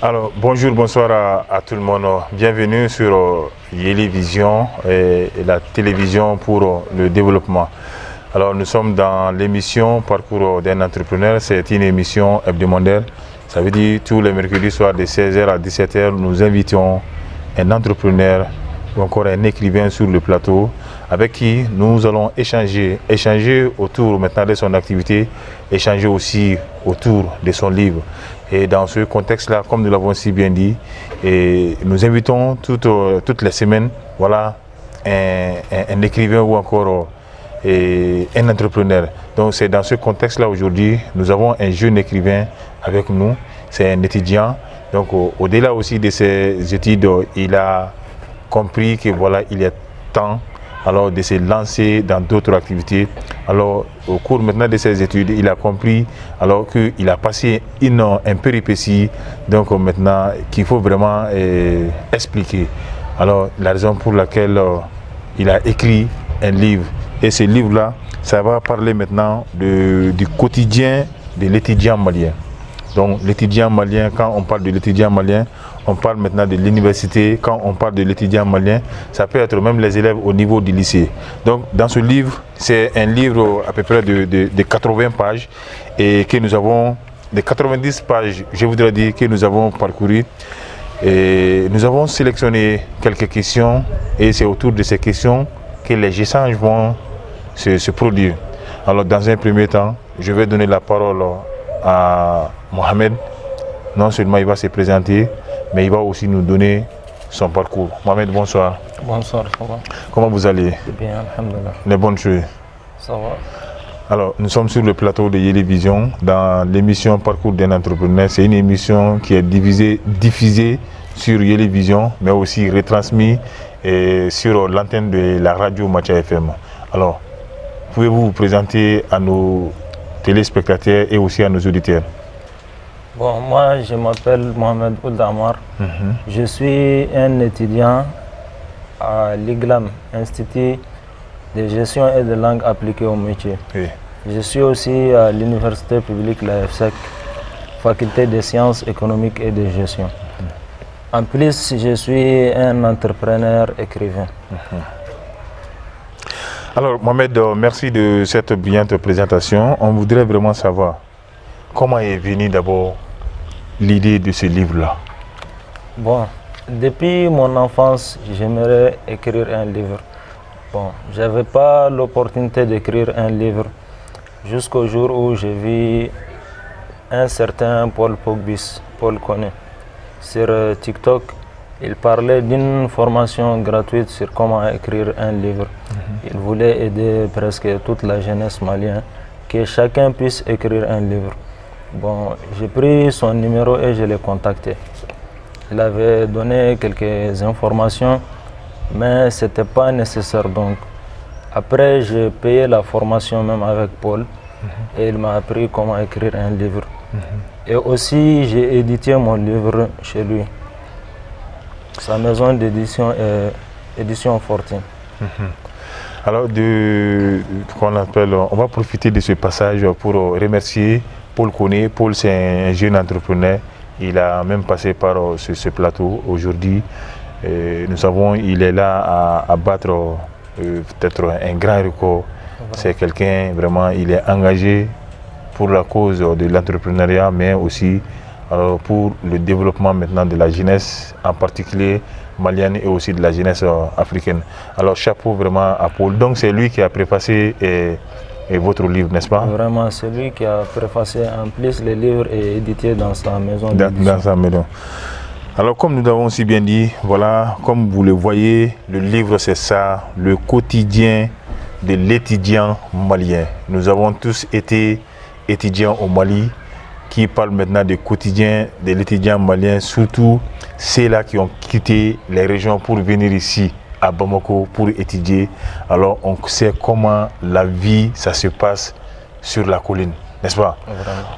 Alors, bonjour, bonsoir à tout le monde. Bienvenue sur Yeli Vision et la télévision pour le développement. Alors, nous sommes dans l'émission Parcours d'un entrepreneur. C'est une émission hebdomadaire. Ça veut dire tous les mercredis soirs de 16h à 17h, nous invitons un entrepreneur ou encore un écrivain sur le plateau avec qui nous allons échanger autour maintenant de son activité, échanger aussi autour de son livre. Et dans ce contexte-là, comme nous l'avons si bien dit, nous invitons toutes les semaines un écrivain ou encore un entrepreneur. Donc c'est dans ce contexte-là aujourd'hui, nous avons un jeune écrivain avec nous, c'est un étudiant. Donc au-delà aussi de ses études, il a compris que il est temps alors de se lancer dans d'autres activités. Alors au cours maintenant de ses études, il a compris alors qu'il a passé un péripétie, donc maintenant qu'il faut vraiment expliquer. Alors la raison pour laquelle il a écrit un livre, et ce livre-là, ça va parler maintenant du quotidien de l'étudiant malien. Donc l'étudiant malien, quand on parle de l'étudiant malien, on parle maintenant de l'université. Quand on parle de l'étudiant malien, ça peut être même les élèves au niveau du lycée. Donc dans ce livre, c'est un livre à peu près de 80 pages et que nous avons, de 90 pages, je voudrais dire, que nous avons parcouru. Et nous avons sélectionné quelques questions et c'est autour de ces questions que les échanges vont se produire. Alors dans un premier temps, je vais donner la parole à Mohamed. Non seulement il va se présenter, mais il va aussi nous donner son parcours. Mohamed, bonsoir. Bonsoir, ça va? Comment vous allez? Bien, alhamdoulilah. Les bonnes choses. Ça va. Alors, nous sommes sur le plateau de Yeli Vision dans l'émission Parcours d'un entrepreneur. C'est une émission qui est diffusée sur Yeli Vision, mais aussi retransmise sur l'antenne de la radio Macha FM. Alors, pouvez-vous vous présenter à nos téléspectateurs et aussi à nos auditeurs? Bon, moi, je m'appelle Mohamed Ould-Amar. Je suis un étudiant à l'IGLAM, Institut de gestion et de langue appliquée au métier. Oui. Je suis aussi à l'université publique, la FSEC, faculté des sciences économiques et de gestion. En plus, je suis un entrepreneur écrivain. Alors, Mohamed, merci de cette brillante présentation. On voudrait vraiment savoir comment est venue d'abord l'idée de ce livre-là. Bon, depuis mon enfance, j'aimerais écrire un livre. Bon, je n'avais pas l'opportunité d'écrire un livre jusqu'au jour où j'ai vu un certain Paul Pogbis, Paul Koné, sur TikTok. Il parlait d'une formation gratuite sur comment écrire un livre. Il voulait aider presque toute la jeunesse malienne, que chacun puisse écrire un livre. Bon, j'ai pris son numéro et je l'ai contacté. Il avait donné quelques informations, mais ce n'était pas nécessaire. Donc, après, j'ai payé la formation même avec Paul et il m'a appris comment écrire un livre. Et aussi, j'ai édité mon livre chez lui. Sa maison d'édition est Édition Fortune. Alors, on va profiter de ce passage pour remercier Paul Koné. Paul, c'est un jeune entrepreneur. Il a même passé par ce plateau aujourd'hui. Nous savons qu'il est là à battre peut-être un grand record. C'est quelqu'un, vraiment, il est engagé pour la cause de l'entrepreneuriat, mais aussi pour le développement maintenant de la jeunesse, en particulier malienne et aussi de la jeunesse africaine. Alors chapeau vraiment à Paul. Donc c'est lui qui a préfacé votre livre, n'est-ce pas? Vraiment, c'est lui qui a préfacé. En plus, le livre est édité dans sa maison d'édition. Dans sa maison. Alors comme nous avons si bien dit, voilà, comme vous le voyez, le livre c'est ça, le quotidien de l'étudiant malien. Nous avons tous été étudiants au Mali, qui parle maintenant du quotidien de l'étudiant malien, surtout ceux-là qui ont quitté les régions pour venir ici à Bamako pour étudier. Alors on sait comment la vie ça se passe sur la colline, n'est-ce pas?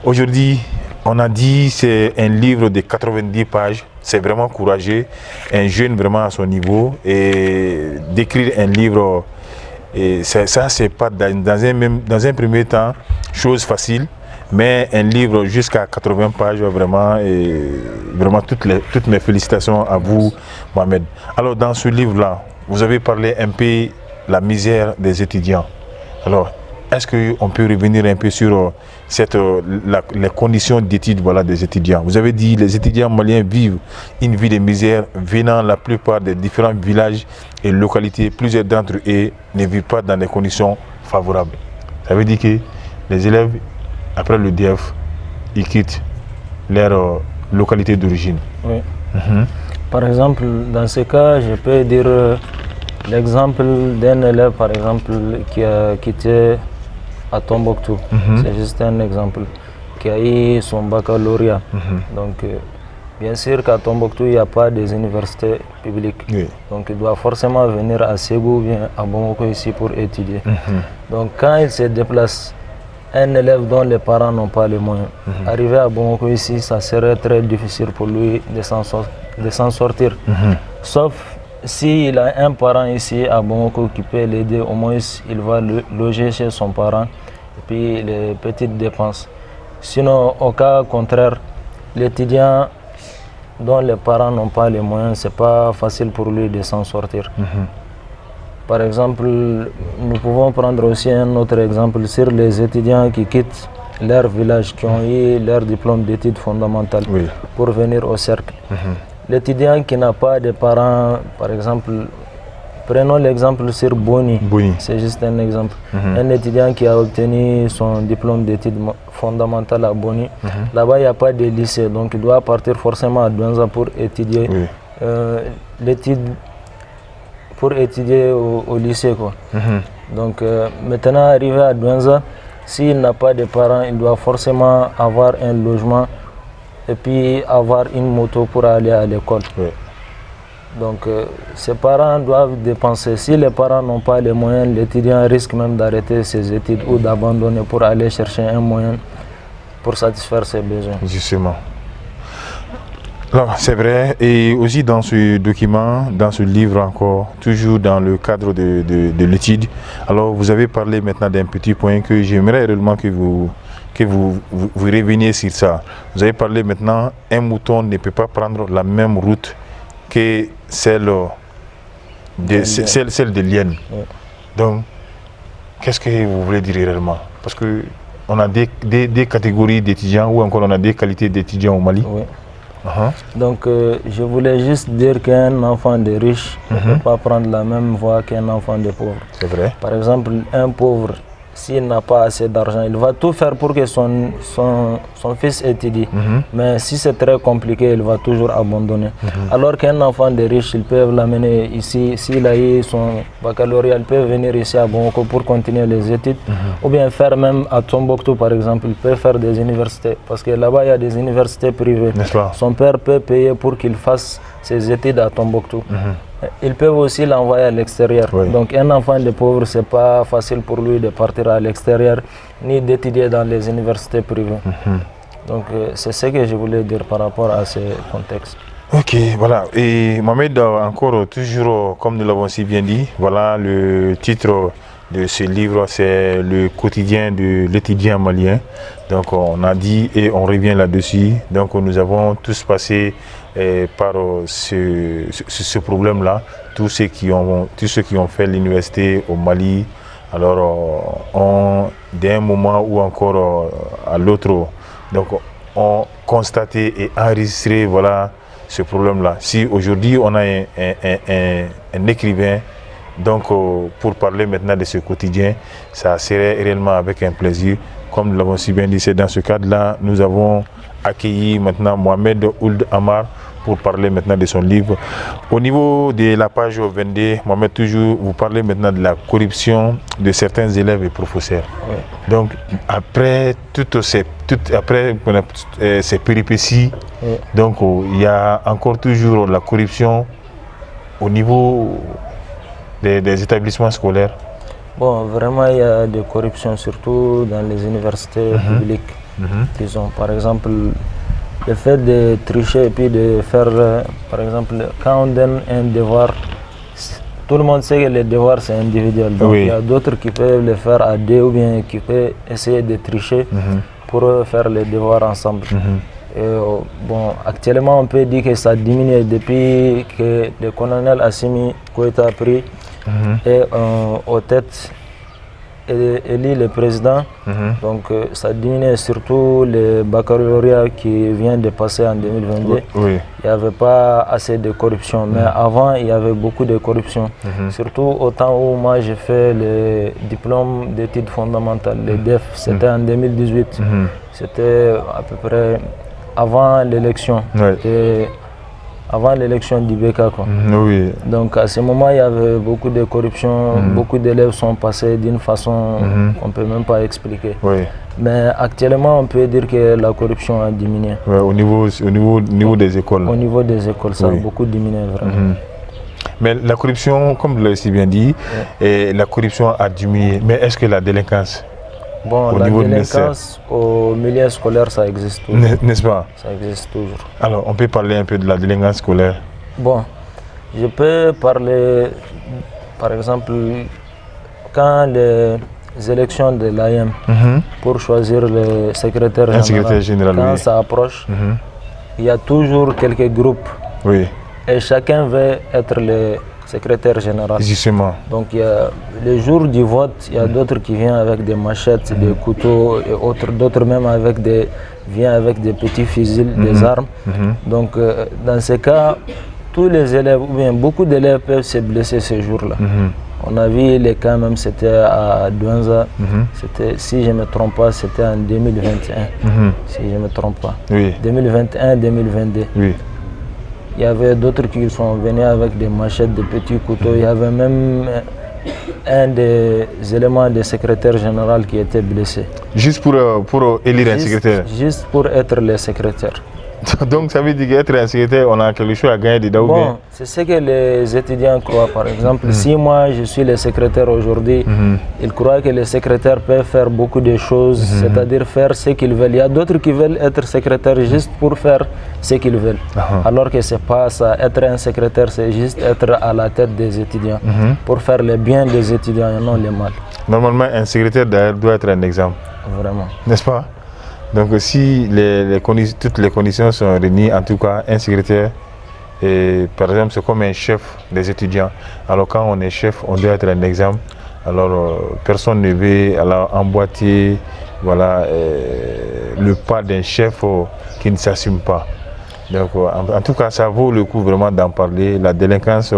Aujourd'hui, on a dit c'est un livre de 90 pages, c'est vraiment courageux, un jeune vraiment à son niveau, et d'écrire un livre, et ça c'est pas dans un premier temps chose facile. Mais un livre jusqu'à 80 pages, vraiment, et vraiment toutes mes félicitations à vous, Mohamed. Alors, dans ce livre-là, vous avez parlé un peu de la misère des étudiants. Alors, est-ce qu'on peut revenir un peu sur les conditions d'études, voilà, des étudiants? Vous avez dit que les étudiants maliens vivent une vie de misère venant la plupart des différents villages et localités. Plusieurs d'entre eux ne vivent pas dans des conditions favorables. Ça veut dire que les élèves, après le DF, ils quittent leur localité d'origine. Oui. Par exemple, dans ce cas, je peux dire l'exemple d'un élève, par exemple, qui a quitté à Tombouctou. C'est juste un exemple, qui a eu son baccalauréat. Donc, bien sûr qu'à Tombouctou, il n'y a pas des universités publiques. Oui. Donc, il doit forcément venir à Ségou ou bien à Bamako ici pour étudier. Donc, quand il se déplace, un élève dont les parents n'ont pas les moyens, arriver à Bamako ici, ça serait très difficile pour lui de s'en sortir. Sauf s'il a un parent ici à Bamako qui peut l'aider, au moins il va loger chez son parent et puis les petites dépenses. Sinon, au cas contraire, l'étudiant dont les parents n'ont pas les moyens, c'est pas facile pour lui de s'en sortir. Par exemple, nous pouvons prendre aussi un autre exemple sur les étudiants qui quittent leur village, qui ont eu leur diplôme d'études fondamentales pour venir au cercle. L'étudiant qui n'a pas de parents, par exemple, prenons l'exemple sur Boni, c'est juste un exemple. Un étudiant qui a obtenu son diplôme d'études fondamentales à Boni, là-bas il n'y a pas de lycée, donc il doit partir forcément à Douenza pour étudier au lycée, quoi. Donc maintenant arrivé à Douenza, s'il n'a pas de parents, il doit forcément avoir un logement et puis avoir une moto pour aller à l'école. Donc ses parents doivent dépenser. Si les parents n'ont pas les moyens, l'étudiant risque même d'arrêter ses études ou d'abandonner pour aller chercher un moyen pour satisfaire ses besoins. Justement. C'est vrai, et aussi dans ce document, dans ce livre encore, toujours dans le cadre de l'étude, alors vous avez parlé maintenant d'un petit point que j'aimerais réellement que vous reveniez sur ça. Vous avez parlé maintenant, un mouton ne peut pas prendre la même route que celle de l'hyène. Donc, qu'est-ce que vous voulez dire réellement? Parce qu'on a des catégories d'étudiants ou encore on a des qualités d'étudiants au Mali. Donc, je voulais juste dire qu'un enfant de riche ne peut pas prendre la même voie qu'un enfant de pauvre. C'est vrai. Par exemple, un pauvre, s'il n'a pas assez d'argent, il va tout faire pour que son fils étudie. Mais si c'est très compliqué, il va toujours abandonner. Alors qu'un enfant de riche, ils peuvent l'amener ici. S'il a eu son baccalauréat, il peut venir ici à Bamako pour continuer les études. Ou bien faire même à Tombouctou, par exemple, il peut faire des universités. Parce que là-bas, il y a des universités privées. Son père peut payer pour qu'il fasse ses études à Tombouctou. Ils peuvent aussi l'envoyer à l'extérieur. Donc un enfant de pauvre, ce n'est pas facile pour lui de partir à l'extérieur ni d'étudier dans les universités privées. Donc c'est ce que je voulais dire par rapport à ce contexte. Ok, voilà. Et Mohamed, encore toujours, comme nous l'avons si bien dit, voilà le titre de ce livre, c'est le quotidien de l'étudiant malien. Donc on a dit et on revient là-dessus. Donc nous avons tous passé par ce problème-là. Tous ceux qui ont fait l'université au Mali, alors d'un moment ou encore à l'autre, donc ont constaté et enregistré voilà ce problème-là. Si aujourd'hui on a un écrivain, donc pour parler maintenant de ce quotidien, ça serait réellement avec un plaisir. Comme nous l'avons si bien dit, c'est dans ce cadre-là, nous avons accueilli maintenant Mohamed Ould Amar pour parler maintenant de son livre. Au niveau de la page 22, Mohamed, toujours, vous parlez maintenant de la corruption de certains élèves et professeurs. Donc, après toutes ces péripéties, donc il y a encore toujours la corruption au niveau des établissements scolaires. Bon, vraiment, il y a des corruptions, surtout dans les universités publiques. Disons, par exemple, le fait de tricher et puis de faire, par exemple, quand on donne un devoir, tout le monde sait que le devoir c'est individuel. Donc il y a d'autres qui peuvent le faire à deux ou bien qui peuvent essayer de tricher pour faire les devoirs ensemble. Et, bon, actuellement, on peut dire que ça diminue depuis que le colonel Assimi Goïta a pris et aux têtes élu le président. Donc ça diminue surtout le baccalauréat qui vient de passer en 2022. Oui. Il n'y avait pas assez de corruption, mais avant il y avait beaucoup de corruption. Surtout au temps où moi j'ai fait le diplôme d'études fondamentales, le DEF, c'était en 2018. C'était à peu près avant l'élection. Avant l'élection d'IBK. Oui. Donc à ce moment, il y avait beaucoup de corruption, beaucoup d'élèves sont passés d'une façon qu'on ne peut même pas expliquer. Oui. Mais actuellement, on peut dire que la corruption a diminué. Ouais, au niveau des écoles. Au niveau des écoles, ça a beaucoup diminué vraiment. Mais la corruption, comme vous l'avez si bien dit, la corruption a diminué. Mais est-ce que la délinquance Bon, la délinquance au milieu scolaire, ça existe toujours. N'est-ce pas? Ça existe toujours. Alors, on peut parler un peu de la délinquance scolaire? Bon, je peux parler, par exemple, quand les élections de l'AM pour choisir le secrétaire général, quand ça approche, il y a toujours quelques groupes. Oui. Et chacun veut être le secrétaire général. Justement. Donc il y a, le jour du vote, il y a d'autres qui viennent avec des machettes, des couteaux et autres, d'autres même viennent avec des petits fusils, des armes. Donc dans ce cas, tous les élèves, ou bien beaucoup d'élèves peuvent se blesser ce jour-là. On a vu les cas, même c'était à Douanza, si je ne me trompe pas, c'était en 2021, si je ne me trompe pas. Oui. 2021-2022. Oui. Il y avait d'autres qui sont venus avec des machettes, des petits couteaux. Il y avait même un des éléments du secrétaire général qui était blessé. Juste pour élire un secrétaire? Juste pour être le secrétaire. Donc ça veut dire qu'être un secrétaire, on a quelque chose à gagner dedans? Bon, c'est ce que les étudiants croient. Par exemple, si moi je suis le secrétaire aujourd'hui, ils croient que les secrétaires peuvent faire beaucoup de choses, c'est-à-dire faire ce qu'ils veulent. Il y a d'autres qui veulent être secrétaire juste pour faire ce qu'ils veulent. Alors que ce n'est pas ça. Être un secrétaire, c'est juste être à la tête des étudiants pour faire le bien des étudiants et non le mal. Normalement, un secrétaire d'ailleurs doit être un exemple. Vraiment. N'est-ce pas? Donc si toutes les conditions sont réunies, en tout cas un secrétaire, par exemple c'est comme un chef des étudiants. Alors quand on est chef, on doit être un exemple. Alors personne ne veut emboîter le pas d'un chef qui ne s'assume pas. Donc en tout cas ça vaut le coup vraiment d'en parler. La délinquance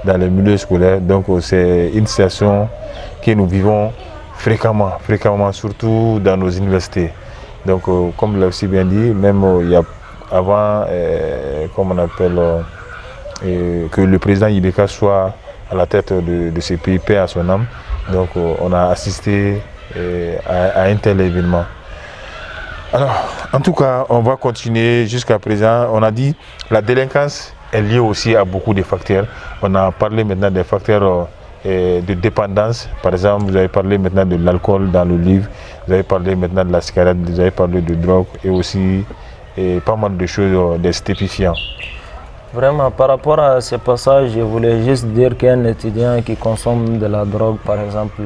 dans le milieu scolaire, donc c'est une situation que nous vivons fréquemment, surtout dans nos universités. Donc, comme vous l'avez aussi bien dit, même il y a avant, comme on appelle, que le président Ibeka soit à la tête de ce pays, paix à son âme. Donc, on a assisté à un tel événement. Alors, en tout cas, on va continuer jusqu'à présent. On a dit la délinquance est liée aussi à beaucoup de facteurs. On a parlé maintenant des facteurs de dépendance. Par exemple, vous avez parlé maintenant de l'alcool dans le livre, vous avez parlé maintenant de la cigarette, vous avez parlé de drogue et aussi pas mal de choses, des stupéfiants. Vraiment, par rapport à ce passage, je voulais juste dire qu'un étudiant qui consomme de la drogue, par exemple,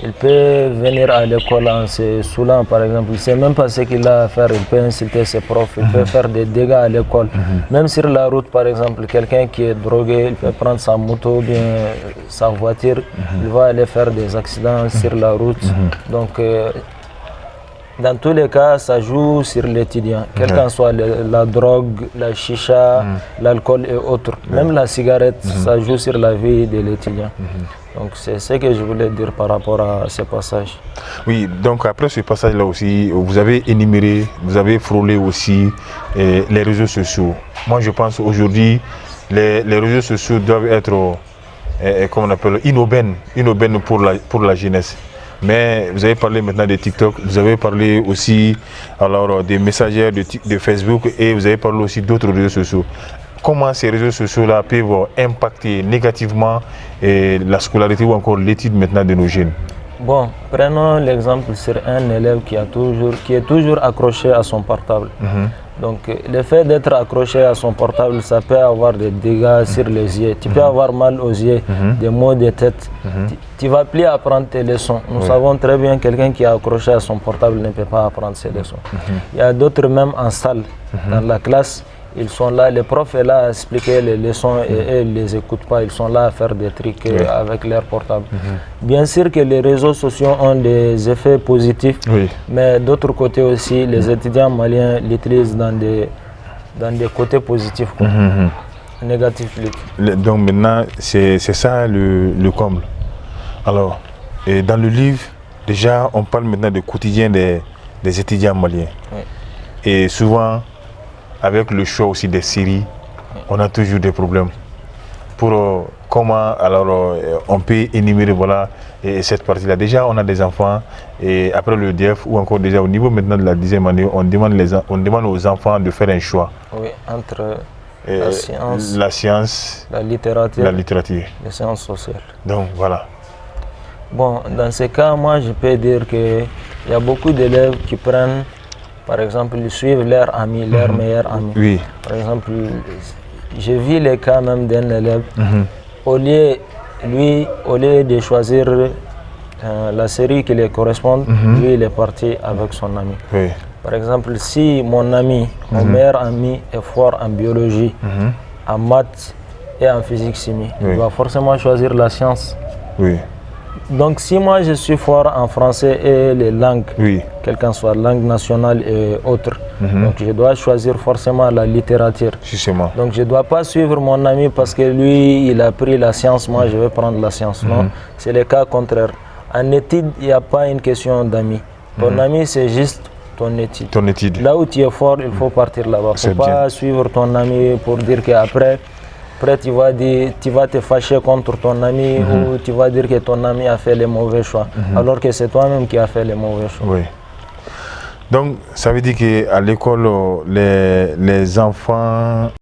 il peut venir à l'école en se saoulant, par exemple. Il ne sait même pas ce qu'il a à faire. Il peut insulter ses profs, il peut faire des dégâts à l'école. Même sur la route, par exemple, quelqu'un qui est drogué, il peut prendre sa moto ou bien sa voiture. Il va aller faire des accidents sur la route. Donc, dans tous les cas, ça joue sur l'étudiant. Quelle qu'en soit la drogue, la chicha, l'alcool et autres. Même la cigarette, ça joue sur la vie de l'étudiant. Donc c'est ce que je voulais dire par rapport à ce passage. Oui, donc après ce passage-là aussi, vous avez énuméré, vous avez frôlé aussi les réseaux sociaux. Moi je pense aujourd'hui, les réseaux sociaux doivent être, comment on appelle, inaubaines pour la jeunesse. Mais vous avez parlé maintenant de TikTok, vous avez parlé aussi alors, des messagères de Facebook et vous avez parlé aussi d'autres réseaux sociaux. Comment ces réseaux sociaux-là peuvent impacter négativement la scolarité ou encore l'étude maintenant de nos jeunes? Bon, prenons l'exemple sur un élève qui est toujours accroché à son portable. Donc le fait d'être accroché à son portable, ça peut avoir des dégâts sur les yeux. Tu peux avoir mal aux yeux, des maux de tête. Tu ne vas plus apprendre tes leçons. Nous savons très bien que quelqu'un qui est accroché à son portable ne peut pas apprendre ses leçons. Il y a d'autres même en salle, dans la classe. Ils sont là, le prof est là à expliquer les leçons et eux ne les écoutent pas. Ils sont là à faire des trucs avec leur portable. Bien sûr que les réseaux sociaux ont des effets positifs, mais d'autre côté aussi, les étudiants maliens l'utilisent dans des côtés positifs, négatifs. Donc maintenant, c'est ça le comble. Alors, et dans le livre, déjà, on parle maintenant du quotidien des étudiants maliens. Et souvent, avec le choix aussi des séries, on a toujours des problèmes. Pour comment alors on peut énumérer voilà, cette partie-là. Déjà, on a des enfants et après le DF ou encore déjà au niveau maintenant de la 10e année, on demande aux enfants de faire un choix. Oui, entre la science, la littérature, les sciences sociales. Donc voilà. Bon, dans ce cas, moi je peux dire qu'il y a beaucoup d'élèves qui prennent, par exemple, ils suivent leur ami, leur meilleur ami. Oui. Par exemple, j'ai vu les cas même d'un élève, au lieu de choisir la série qui lui correspond, lui il est parti avec son ami. Oui. Par exemple, si mon ami, mon meilleur ami est fort en biologie, en maths et en physique-chimie, il va forcément choisir la science. Oui. Donc si moi je suis fort en français et les langues, quelle qu'en soit langue nationale et autres, donc je dois choisir forcément la littérature. Justement. Donc je ne dois pas suivre mon ami parce que lui il a pris la science, moi je vais prendre la science. Non, c'est le cas contraire. En études, il n'y a pas une question d'ami. Ton ami c'est juste ton étude. Là où tu es fort, il faut partir là-bas. Il ne faut pas suivre ton ami pour dire qu'après tu vas te fâcher contre ton ami ou tu vas dire que ton ami a fait les mauvais choix, alors que c'est toi-même qui as fait les mauvais choix. Oui. Donc, ça veut dire qu'à l'école, les enfants